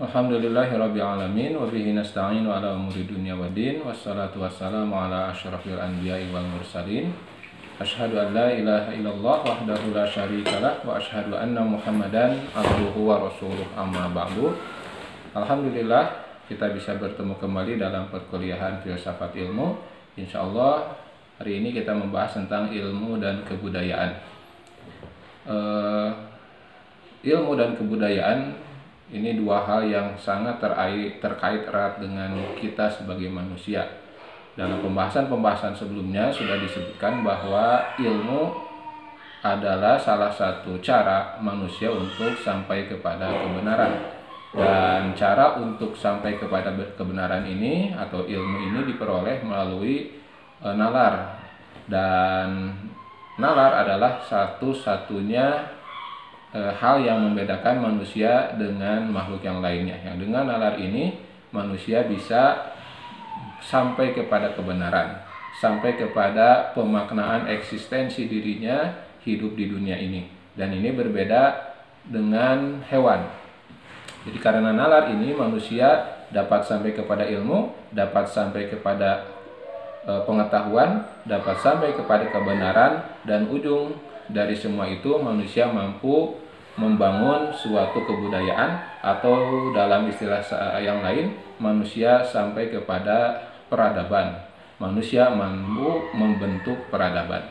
Alhamdulillahirrabbilalamin wa bihi nasta'in wa ala umuri dunya waddin wassalatu wassalamu ala asyrafil anbiya'i wal mursalin. Asyhadu an la ilaha illallah wahdahu la syarikalah wa asyhadu anna Muhammadan abduhu wa rasuluh, amma ba'du. Alhamdulillah kita bisa bertemu kembali dalam perkuliahan filsafat ilmu. Insyaallah hari ini kita membahas tentang ilmu dan kebudayaan. Ilmu dan kebudayaan ini dua hal yang sangat terkait erat dengan kita sebagai manusia. Dalam pembahasan-pembahasan sebelumnya sudah disebutkan bahwa ilmu adalah salah satu cara manusia untuk sampai kepada kebenaran. Dan cara untuk sampai kepada kebenaran ini atau ilmu ini diperoleh melalui nalar. Dan nalar adalah satu-satunya hal yang membedakan manusia dengan makhluk yang lainnya. Yang dengan nalar ini manusia bisa sampai kepada kebenaran, sampai kepada pemaknaan eksistensi dirinya hidup di dunia ini. Dan ini berbeda dengan hewan. Jadi karena nalar ini manusia dapat sampai kepada ilmu, dapat sampai kepada pengetahuan, dapat sampai kepada kebenaran, dan ujung dari semua itu manusia mampu membangun suatu kebudayaan, atau dalam istilah yang lain manusia sampai kepada peradaban. Manusia mampu membentuk peradaban.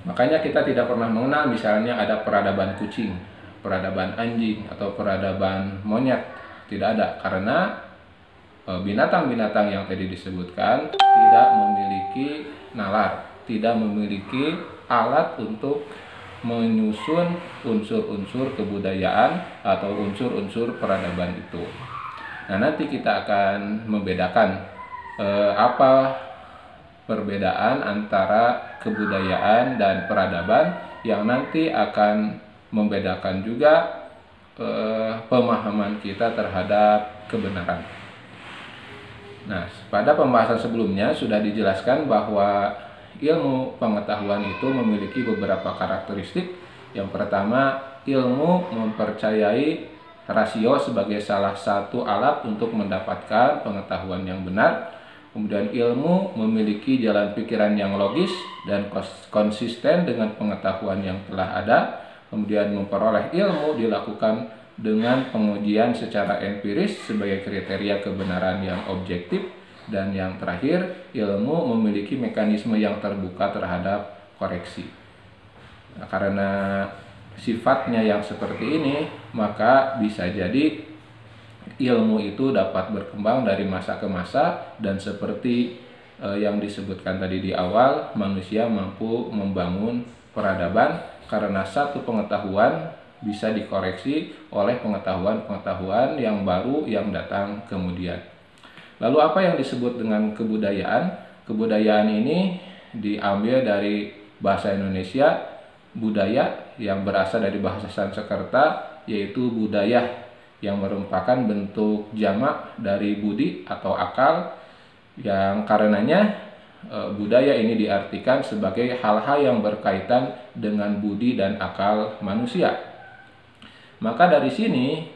Makanya kita tidak pernah mengenal misalnya ada peradaban kucing, peradaban anjing, atau peradaban monyet. Tidak ada, karena binatang-binatang yang tadi disebutkan tidak memiliki nalar, tidak memiliki alat untuk menyusun unsur-unsur kebudayaan atau unsur-unsur peradaban itu. Nah, nanti kita akan membedakan apa perbedaan antara kebudayaan dan peradaban yang nanti akan membedakan juga pemahaman kita terhadap kebenaran. Nah, pada pembahasan sebelumnya sudah dijelaskan bahwa ilmu pengetahuan itu memiliki beberapa karakteristik. Yang pertama, ilmu mempercayai rasio sebagai salah satu alat untuk mendapatkan pengetahuan yang benar. Kemudian ilmu memiliki jalan pikiran yang logis dan konsisten dengan pengetahuan yang telah ada. Kemudian memperoleh ilmu dilakukan dengan pengujian secara empiris sebagai kriteria kebenaran yang objektif. Dan yang terakhir, ilmu memiliki mekanisme yang terbuka terhadap koreksi. Nah, karena sifatnya yang seperti ini, maka bisa jadi ilmu itu dapat berkembang dari masa ke masa. Dan seperti yang disebutkan tadi di awal, manusia mampu membangun peradaban karena satu pengetahuan bisa dikoreksi oleh pengetahuan-pengetahuan yang baru yang datang kemudian. Lalu apa yang disebut dengan kebudayaan? Kebudayaan ini diambil dari bahasa Indonesia budaya, yang berasal dari bahasa Sanskerta, yaitu budaya, yang merupakan bentuk jamak dari budi atau akal, yang karenanya budaya ini diartikan sebagai hal-hal yang berkaitan dengan budi dan akal manusia. Maka dari sini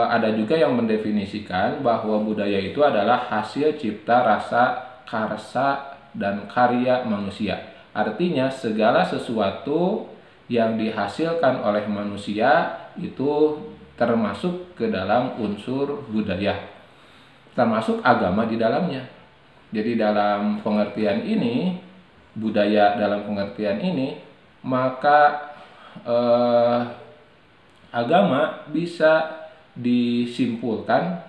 ada juga yang mendefinisikan bahwa budaya itu adalah hasil cipta rasa, karsa, dan karya manusia. Artinya segala sesuatu yang dihasilkan oleh manusia itu termasuk ke dalam unsur budaya, termasuk agama di dalamnya. Jadi dalam pengertian ini, budaya dalam pengertian ini, maka agama bisa disimpulkan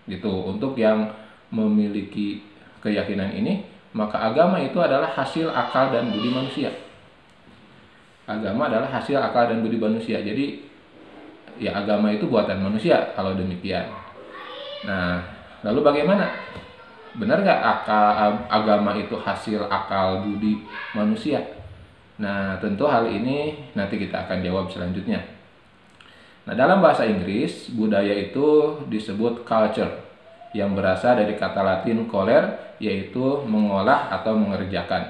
gitu. Untuk yang memiliki keyakinan ini, maka agama itu adalah hasil akal dan budi manusia. Agama adalah hasil akal dan budi manusia. Jadi ya agama itu buatan manusia kalau demikian. Nah, lalu bagaimana? Benar nggak agama itu hasil akal budi manusia? Nah, tentu hal ini nanti kita akan jawab selanjutnya. Nah, dalam bahasa Inggris, budaya itu disebut culture, yang berasal dari kata Latin coler, yaitu mengolah atau mengerjakan.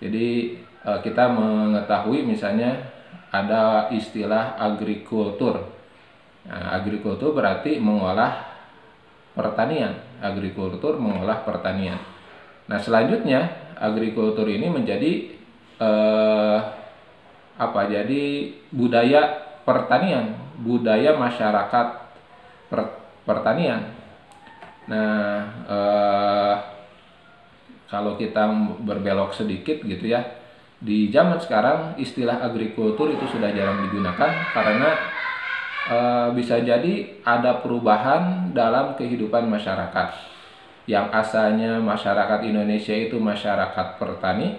Jadi kita mengetahui misalnya ada istilah agrikultur. Nah, agrikultur berarti mengolah pertanian. Agrikultur mengolah pertanian. Nah, selanjutnya agrikultur ini menjadi jadi budaya pertanian, budaya masyarakat pertanian. Nah, kalau kita berbelok sedikit gitu ya, di zaman sekarang istilah agrikultur itu sudah jarang digunakan karena bisa jadi ada perubahan dalam kehidupan masyarakat. Yang asalnya masyarakat Indonesia itu masyarakat petani,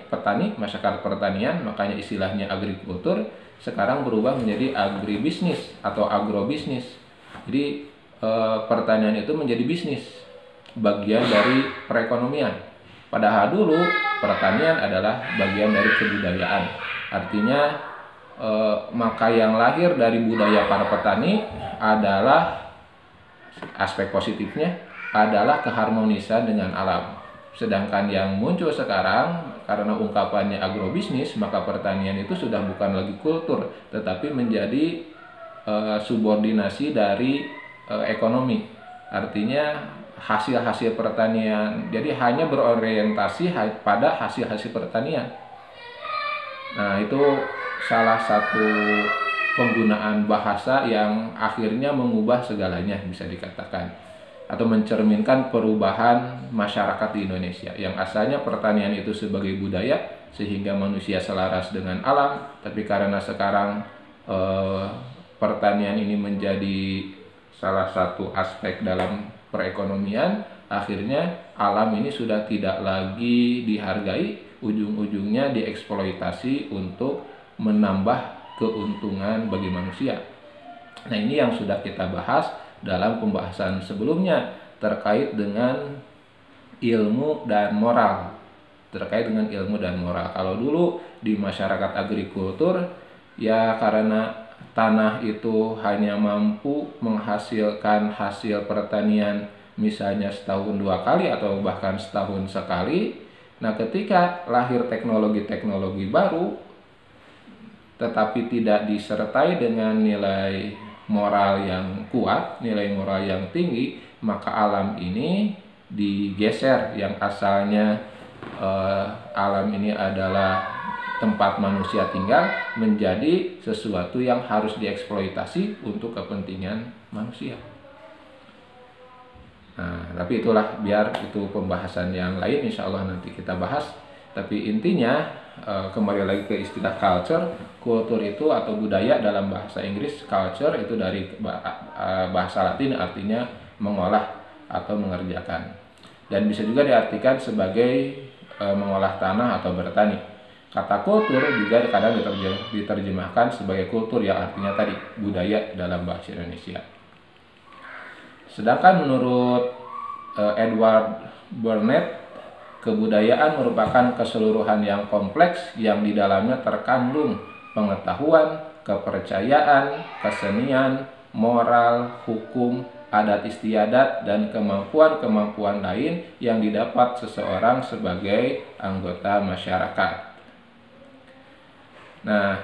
masyarakat pertanian, makanya istilahnya agrikultur, sekarang berubah menjadi agribisnis atau agrobisnis. Jadi pertanian itu menjadi bisnis, bagian dari perekonomian. Padahal dulu pertanian adalah bagian dari kebudayaan. Artinya maka yang lahir dari budaya para petani adalah aspek positifnya adalah keharmonisan dengan alam. Sedangkan yang muncul sekarang karena ungkapannya agrobisnis, maka pertanian itu sudah bukan lagi kultur, tetapi menjadi subordinasi dari ekonomi. Artinya hasil-hasil pertanian, jadi hanya berorientasi pada hasil-hasil pertanian. Nah, itu salah satu penggunaan bahasa yang akhirnya mengubah segalanya, bisa dikatakan, atau mencerminkan perubahan masyarakat di Indonesia yang asalnya pertanian itu sebagai budaya sehingga manusia selaras dengan alam, tapi karena sekarang pertanian ini menjadi salah satu aspek dalam perekonomian, akhirnya alam ini sudah tidak lagi dihargai, ujung-ujungnya dieksploitasi untuk menambah keuntungan bagi manusia. Nah, ini yang sudah kita bahas dalam pembahasan sebelumnya terkait dengan ilmu dan moral. Kalau dulu di masyarakat agrikultur, ya karena tanah itu hanya mampu menghasilkan hasil pertanian misalnya setahun 2 kali atau bahkan setahun sekali. Nah, ketika lahir teknologi-teknologi baru tetapi tidak disertai dengan nilai moral yang kuat, nilai moral yang tinggi, maka alam ini digeser. Yang asalnya alam ini adalah tempat manusia tinggal menjadi sesuatu yang harus dieksploitasi untuk kepentingan manusia. Nah, tapi itulah, biar itu pembahasan yang lain, insya Allah nanti kita bahas. Tapi intinya kembali lagi ke istilah culture. Kultur itu atau budaya dalam bahasa Inggris, culture itu dari bahasa Latin, artinya mengolah atau mengerjakan, dan bisa juga diartikan sebagai mengolah tanah atau bertani. Kata kultur juga kadang diterjemahkan sebagai kultur, yang artinya tadi budaya dalam bahasa Indonesia. Sedangkan menurut Edward Burnett, kebudayaan merupakan keseluruhan yang kompleks yang di dalamnya terkandung pengetahuan, kepercayaan, kesenian, moral, hukum, adat istiadat, dan kemampuan-kemampuan lain yang didapat seseorang sebagai anggota masyarakat. Nah,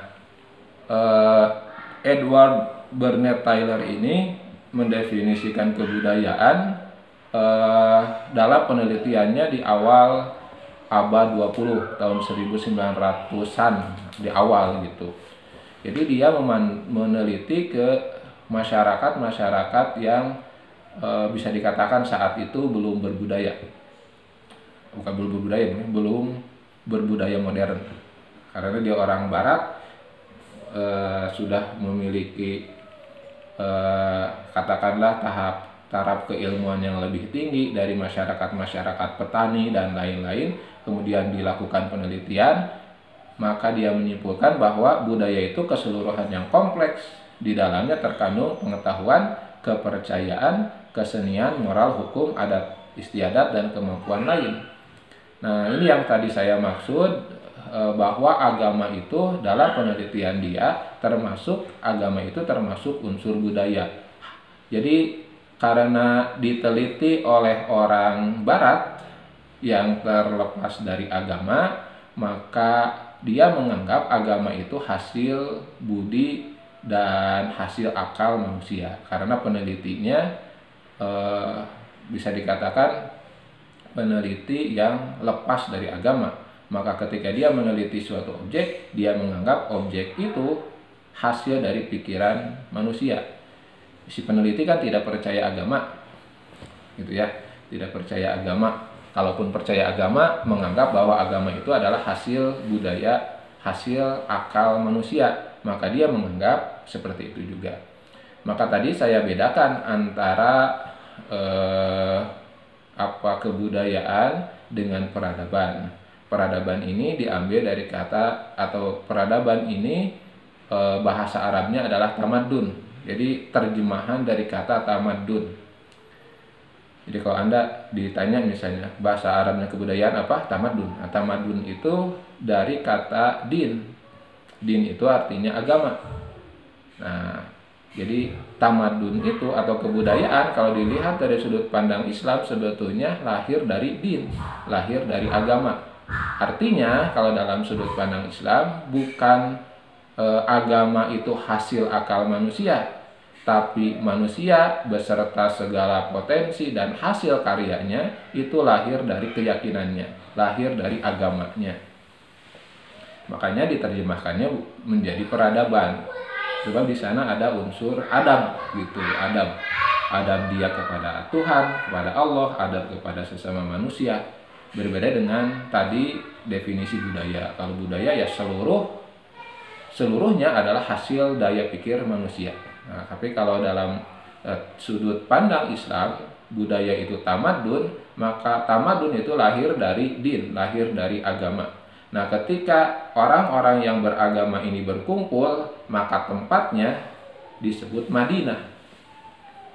Edward Burnett Tylor ini mendefinisikan kebudayaan dalam penelitiannya di awal abad 20, tahun 1900-an, di awal gitu. Jadi dia meneliti ke masyarakat-masyarakat yang bisa dikatakan saat itu belum berbudaya. Belum berbudaya modern. Karena dia orang barat, sudah memiliki katakanlah taraf keilmuan yang lebih tinggi dari masyarakat petani dan lain-lain. Kemudian dilakukan penelitian, maka dia menyimpulkan bahwa budaya itu keseluruhan yang kompleks, di dalamnya terkandung pengetahuan, kepercayaan, kesenian, moral, hukum, adat istiadat, dan kemampuan lain. Nah, ini yang tadi saya maksud, bahwa agama itu dalam penelitian dia termasuk unsur budaya. Jadi karena diteliti oleh orang barat yang terlepas dari agama, maka dia menganggap agama itu hasil budi dan hasil akal manusia. Karena penelitinya bisa dikatakan peneliti yang lepas dari agama. Maka ketika dia meneliti suatu objek, dia menganggap objek itu hasil dari pikiran manusia. Si peneliti kan tidak percaya agama, gitu ya, tidak percaya agama. Kalaupun percaya agama, menganggap bahwa agama itu adalah hasil budaya, hasil akal manusia, maka dia menganggap seperti itu juga. Maka tadi saya bedakan antara kebudayaan dengan peradaban. Peradaban ini diambil dari kata, atau peradaban ini bahasa Arabnya adalah tamadun. Jadi terjemahan dari kata tamadun. Jadi kalau Anda ditanya misalnya bahasa Arabnya kebudayaan apa? Tamadun. Nah, tamadun itu dari kata din. Din itu artinya agama. Nah, jadi tamadun itu atau kebudayaan kalau dilihat dari sudut pandang Islam sebetulnya lahir dari din, lahir dari agama. Artinya kalau dalam sudut pandang Islam bukan agama itu hasil akal manusia, tapi manusia beserta segala potensi dan hasil karyanya itu lahir dari keyakinannya, lahir dari agamanya. Makanya diterjemahkannya menjadi peradaban. Sebab di sana ada unsur adab gitu, adab. Adab dia kepada Tuhan, kepada Allah, adab kepada sesama manusia. Berbeda dengan tadi definisi budaya. Kalau budaya ya seluruhnya adalah hasil daya pikir manusia. Nah, tapi kalau dalam sudut pandang Islam, budaya itu tamadun, maka tamadun itu lahir dari din, lahir dari agama. Nah, ketika orang-orang yang beragama ini berkumpul, maka tempatnya disebut Madinah,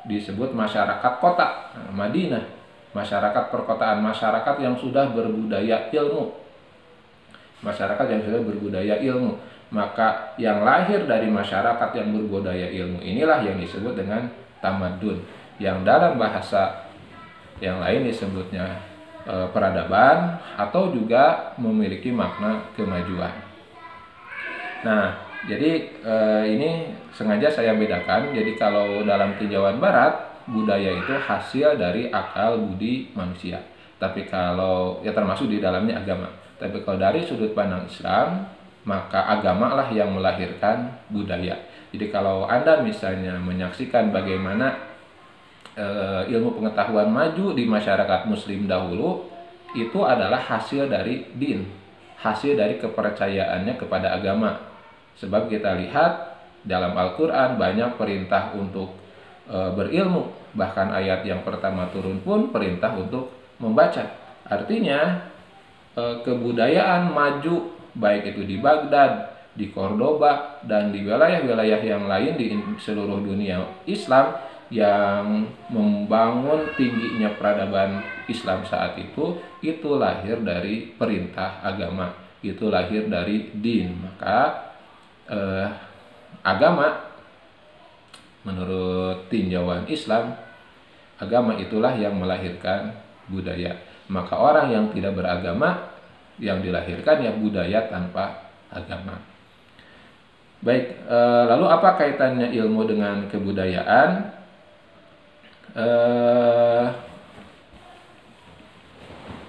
disebut masyarakat kota. Nah, Madinah, masyarakat perkotaan, masyarakat yang sudah berbudaya ilmu, masyarakat yang sudah berbudaya ilmu. Maka yang lahir dari masyarakat yang berbudaya ilmu inilah yang disebut dengan tamadun, yang dalam bahasa yang lain disebutnya peradaban, atau juga memiliki makna kemajuan. Nah, jadi ini sengaja saya bedakan. Jadi kalau dalam tinjauan barat, budaya itu hasil dari akal budi manusia. Tapi kalau ya termasuk di dalamnya agama. Tapi kalau dari sudut pandang Islam, maka agama lah yang melahirkan budaya. Jadi kalau Anda misalnya menyaksikan bagaimana ilmu pengetahuan maju di masyarakat muslim dahulu, itu adalah hasil dari din, hasil dari kepercayaannya kepada agama. Sebab kita lihat dalam Al-Quran banyak perintah untuk berilmu, bahkan ayat yang pertama turun pun perintah untuk membaca. Artinya kebudayaan maju, baik itu di Baghdad, di Cordoba, dan di wilayah-wilayah yang lain di seluruh dunia Islam yang membangun tingginya peradaban Islam saat itu lahir dari perintah agama, itu lahir dari din. Maka agama, menurut tinjauan Islam, agama itulah yang melahirkan budaya. Maka orang yang tidak beragama, yang dilahirkan ya budaya tanpa agama. Baik, lalu apa kaitannya ilmu dengan kebudayaan?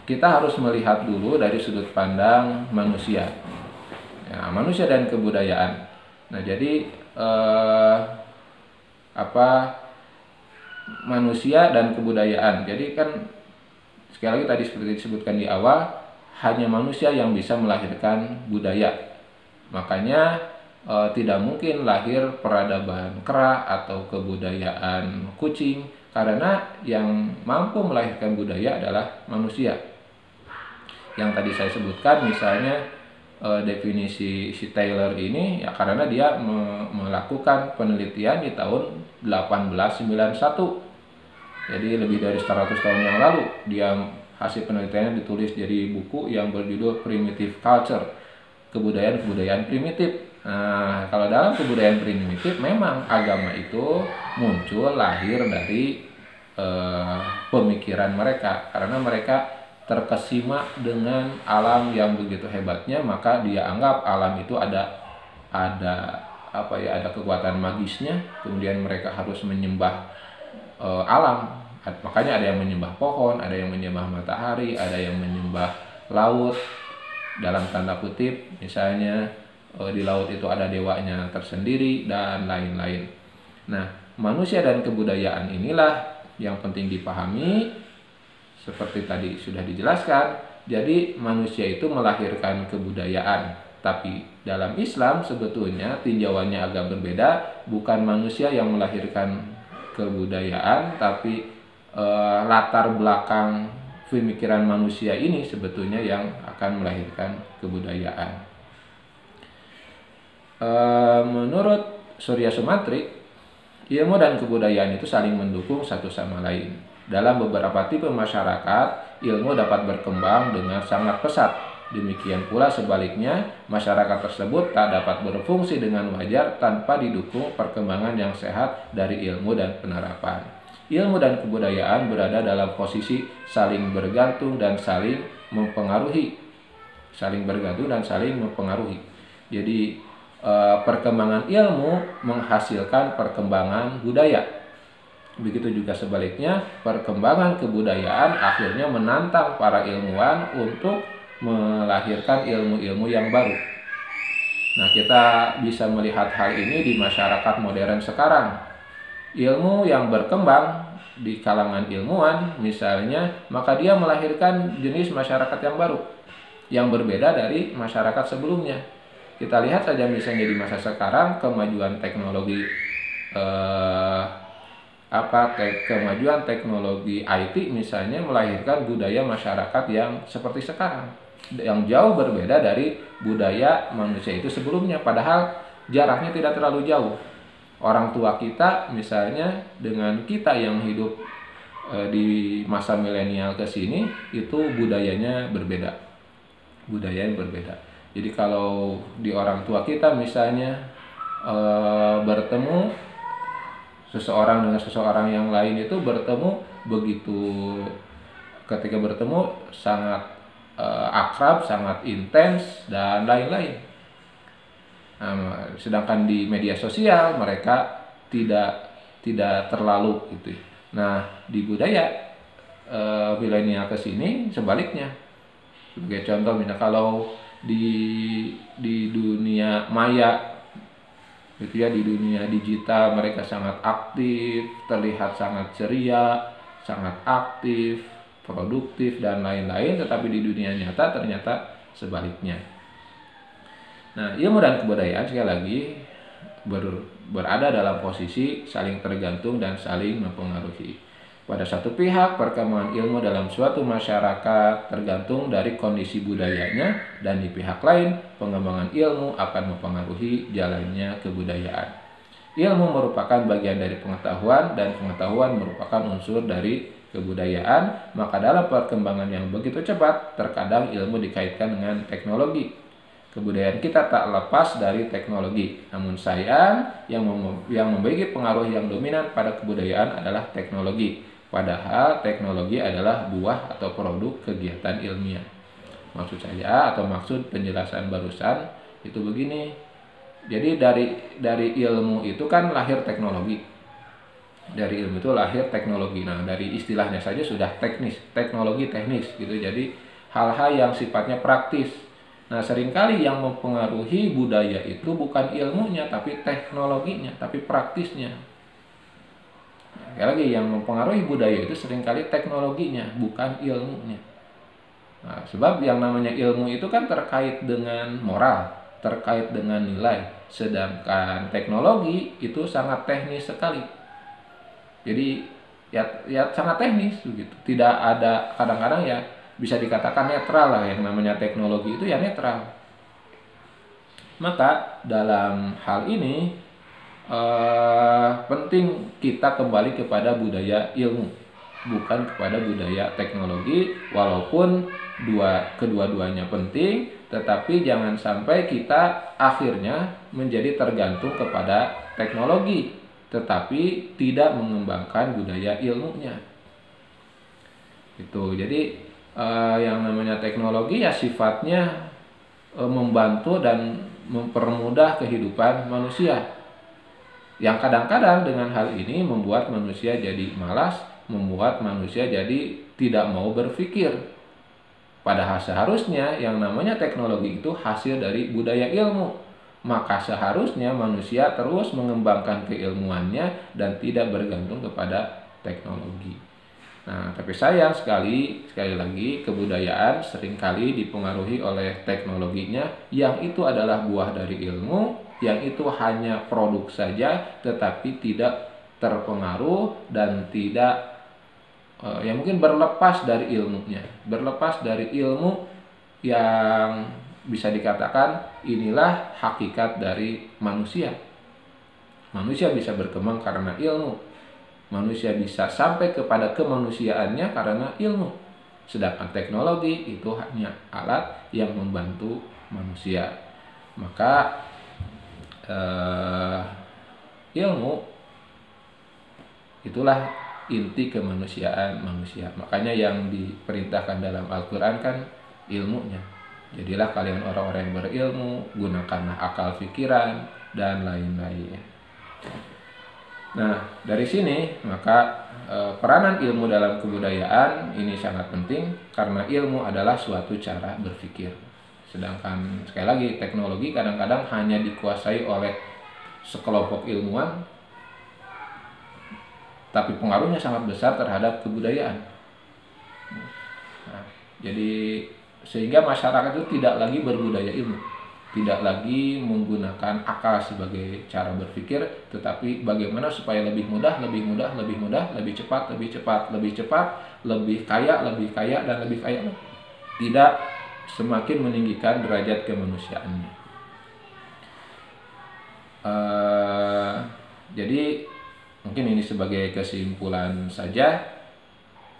Kita harus melihat dulu dari sudut pandang manusia, ya, manusia dan kebudayaan. Nah, jadi manusia dan kebudayaan. Jadi kan sekali lagi tadi seperti disebutkan di awal, hanya manusia yang bisa melahirkan budaya. Makanya tidak mungkin lahir peradaban kera atau kebudayaan kucing, karena yang mampu melahirkan budaya adalah manusia. Yang tadi saya sebutkan misalnya definisi si Taylor ini ya karena dia melakukan penelitian di tahun 1891. Jadi lebih dari 100 tahun yang lalu dia hasil penelitiannya ditulis jadi buku yang berjudul Primitive Culture, kebudayaan primitif. Nah, kalau dalam kebudayaan primitif memang agama itu muncul lahir dari pemikiran mereka, karena mereka terkesima dengan alam yang begitu hebatnya, maka dia anggap alam itu ada ada kekuatan magisnya, kemudian mereka harus menyembah alam. Makanya ada yang menyembah pohon, ada yang menyembah matahari, ada yang menyembah laut, dalam tanda kutip, misalnya di laut itu ada dewanya tersendiri dan lain-lain. Nah, manusia dan kebudayaan inilah yang penting dipahami. Seperti tadi sudah dijelaskan, jadi manusia itu melahirkan kebudayaan. Tapi dalam Islam sebetulnya tinjauannya agak berbeda, bukan manusia yang melahirkan kebudayaan, tapi latar belakang pemikiran manusia ini sebetulnya yang akan melahirkan kebudayaan. Menurut Surya Sumantri, ilmu dan kebudayaan itu saling mendukung satu sama lain. Dalam beberapa tipe masyarakat, ilmu dapat berkembang dengan sangat pesat. Demikian pula sebaliknya, masyarakat tersebut tak dapat berfungsi dengan wajar tanpa didukung perkembangan yang sehat dari ilmu dan penerapan. Ilmu dan kebudayaan berada dalam posisi saling bergantung dan saling mempengaruhi. Jadi perkembangan ilmu menghasilkan perkembangan budaya. Begitu juga sebaliknya, perkembangan kebudayaan akhirnya menantang para ilmuwan untuk melahirkan ilmu-ilmu yang baru. Nah, kita bisa melihat hal ini di masyarakat modern sekarang. Ilmu yang berkembang di kalangan ilmuwan misalnya, maka dia melahirkan jenis masyarakat yang baru, yang berbeda dari masyarakat sebelumnya. Kita lihat saja misalnya di masa sekarang, kemajuan teknologi kemajuan teknologi IT misalnya melahirkan budaya masyarakat yang seperti sekarang, yang jauh berbeda dari budaya manusia itu sebelumnya, padahal jaraknya tidak terlalu jauh. Orang tua kita misalnya dengan kita yang hidup di masa milenial ke sini itu budayanya berbeda. Jadi kalau di orang tua kita misalnya bertemu seseorang dengan seseorang yang lain itu ketika bertemu sangat akrab, sangat intens dan lain-lain. Nah, sedangkan di media sosial mereka tidak terlalu gitu. Nah, di budaya milenial ke sini sebaliknya. Sebagai contoh, misalnya kalau di dunia maya gitu ya, di dunia digital mereka sangat aktif, terlihat sangat ceria, sangat aktif, produktif dan lain-lain, tetapi di dunia nyata ternyata sebaliknya. Nah, ilmu dan kebudayaan sekali lagi berada dalam posisi saling tergantung dan saling mempengaruhi. Pada satu pihak, perkembangan ilmu dalam suatu masyarakat tergantung dari kondisi budayanya, dan di pihak lain, pengembangan ilmu akan mempengaruhi jalannya kebudayaan. Ilmu merupakan bagian dari pengetahuan, dan pengetahuan merupakan unsur dari kebudayaan. Maka dalam perkembangan yang begitu cepat, terkadang ilmu dikaitkan dengan teknologi. Kebudayaan kita tak lepas dari teknologi. Namun sayang, yang memiliki pengaruh yang dominan pada kebudayaan adalah teknologi. Padahal teknologi adalah buah atau produk kegiatan ilmiah. Maksud penjelasan barusan itu begini. Jadi dari ilmu itu kan lahir teknologi. Dari ilmu itu lahir teknologi. Nah, dari istilahnya saja sudah teknologi teknis gitu. Jadi hal-hal yang sifatnya praktis. Nah, seringkali yang mempengaruhi budaya itu bukan ilmunya, tapi teknologinya, tapi praktisnya. Sekali lagi, yang mempengaruhi budaya itu seringkali teknologinya, bukan ilmunya. Nah, sebab yang namanya ilmu itu kan terkait dengan moral, terkait dengan nilai. Sedangkan teknologi itu sangat teknis sekali. Jadi ya sangat teknis begitu. Tidak ada, kadang-kadang ya bisa dikatakan netral lah, yang namanya teknologi itu ya netral. Maka dalam hal ini penting kita kembali kepada budaya ilmu, bukan kepada budaya teknologi. Walaupun kedua-duanya penting, tetapi jangan sampai kita akhirnya menjadi tergantung kepada teknologi, tetapi tidak mengembangkan budaya ilmunya. Itu jadi yang namanya teknologi ya sifatnya membantu dan mempermudah kehidupan manusia. Yang kadang-kadang dengan hal ini membuat manusia jadi malas, membuat manusia jadi tidak mau berpikir. Padahal seharusnya yang namanya teknologi itu hasil dari budaya ilmu. Maka seharusnya manusia terus mengembangkan keilmuannya dan tidak bergantung kepada teknologi. Nah, tapi sayang sekali lagi kebudayaan seringkali dipengaruhi oleh teknologinya yang itu adalah buah dari ilmu, yang itu hanya produk saja tetapi tidak terpengaruh dan tidak yang mungkin berlepas dari ilmunya, berlepas dari ilmu yang bisa dikatakan inilah hakikat dari manusia. Manusia bisa berkembang karena ilmu. Manusia bisa sampai kepada kemanusiaannya karena ilmu. Sedangkan teknologi itu hanya alat yang membantu manusia. Maka ilmu itulah inti kemanusiaan manusia. Makanya yang diperintahkan dalam Al-Quran kan ilmunya. Jadilah kalian orang-orang yang berilmu, gunakanlah akal pikiran, dan lain-lain. Nah, dari sini maka peranan ilmu dalam kebudayaan ini sangat penting karena ilmu adalah suatu cara berpikir. Sedangkan sekali lagi teknologi kadang-kadang hanya dikuasai oleh sekelompok ilmuwan, tapi pengaruhnya sangat besar terhadap kebudayaan. Nah, jadi sehingga masyarakat itu tidak lagi berbudaya ilmu, tidak lagi menggunakan akal sebagai cara berpikir, tetapi bagaimana supaya lebih mudah, lebih cepat, lebih kaya, dan lebih kaya. Tidak semakin meninggikan derajat kemanusiaannya. Jadi mungkin ini sebagai kesimpulan saja,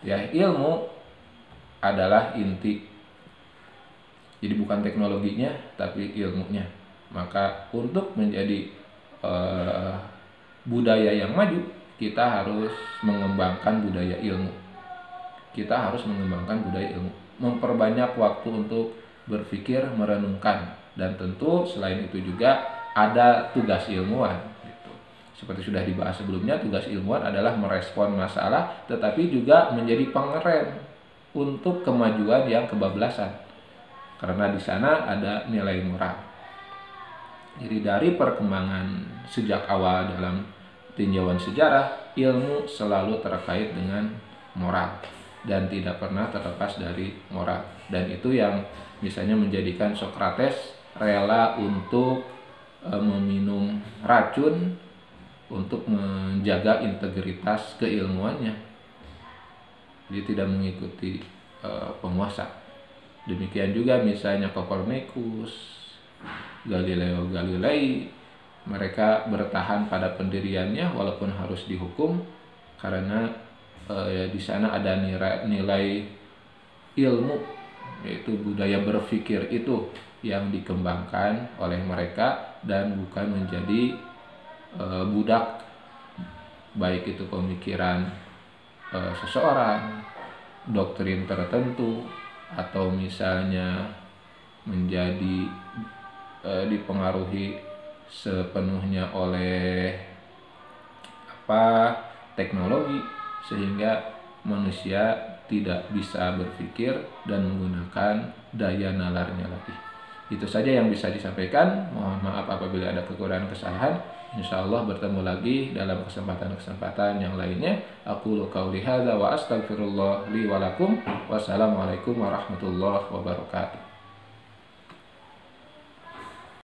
ya, ilmu adalah inti. Jadi bukan teknologinya, tapi ilmunya. Maka untuk menjadi budaya yang maju, kita harus mengembangkan budaya ilmu. Memperbanyak waktu untuk berpikir, merenungkan. Dan tentu selain itu juga ada tugas ilmuwan. Seperti sudah dibahas sebelumnya, tugas ilmuwan adalah merespon masalah, tetapi juga menjadi pengerem untuk kemajuan yang kebablasan. Karena di sana ada nilai moral. Jadi dari perkembangan sejak awal dalam tinjauan sejarah, ilmu selalu terkait dengan moral dan tidak pernah terlepas dari moral. Dan itu yang misalnya menjadikan Socrates rela untuk meminum racun untuk menjaga integritas keilmuannya. Dia tidak mengikuti penguasa. Demikian juga misalnya Copernicus, Galileo Galilei, mereka bertahan pada pendiriannya walaupun harus dihukum karena di sana ada nilai ilmu, yaitu budaya berpikir itu yang dikembangkan oleh mereka dan bukan menjadi budak, baik itu pemikiran seseorang, doktrin tertentu, atau misalnya menjadi dipengaruhi sepenuhnya oleh teknologi, sehingga manusia tidak bisa berpikir dan menggunakan daya nalarnya lagi. Itu saja yang bisa disampaikan. Mohon maaf apabila ada kekurangan kesalahan. Insyaallah bertemu lagi dalam kesempatan-kesempatan yang lainnya. Aqulu qauli hadza wa astaghfirullah li wa lakum. Wassalamualaikum warahmatullahi wabarakatuh.